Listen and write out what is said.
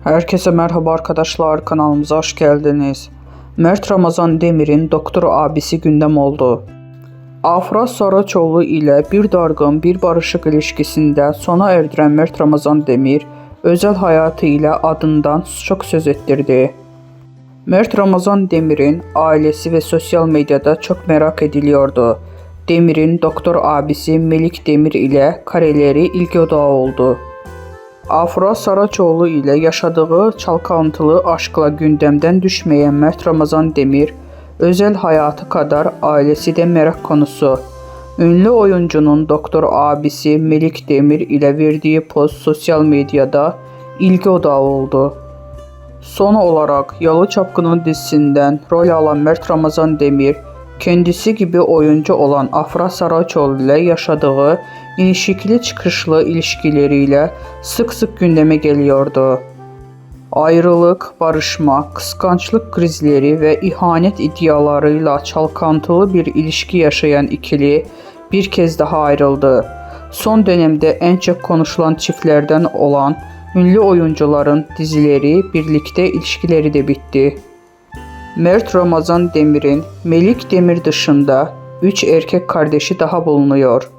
Herkese merhaba arkadaşlar, kanalımıza hoş geldiniz. Mert Ramazan Demir'in doktor abisi gündem oldu. Afra Saraçoğlu ile bir dargın, bir barışık ilişkisinde sona erdiren Mert Ramazan Demir, özel hayatı ile adından çok söz ettirdi. Mert Ramazan Demir'in ailesi ve sosyal medyada çok merak ediliyordu. Demir'in doktor abisi Melik Demir ile kareleri ilgi odağı oldu. Afra Saraçoğlu ile yaşadığı çalkantılı aşkla gündemden düşmeyen Mert Ramazan Demir, özel hayatı kadar ailesi de merak konusu. Ünlü oyuncunun doktor abisi Melik Demir ile verdiği post sosyal medyada ilgi odağı oldu. Son olarak Yalı Çapkını dizisinden rol alan Mert Ramazan Demir, kendisi gibi oyuncu olan Afra Saraçoğlu ile yaşadığı inişikli çıkışlı ilişkileriyle sık sık gündeme geliyordu. Ayrılık, barışma, kıskançlık krizleri ve ihanet iddialarıyla çalkantılı bir ilişki yaşayan ikili bir kez daha ayrıldı. Son dönemde en çok konuşulan çiftlerden olan ünlü oyuncuların dizileri, birlikte ilişkileri de bitti. Mert Ramazan Demir'in Melik Demir dışında 3 erkek kardeşi daha bulunuyor.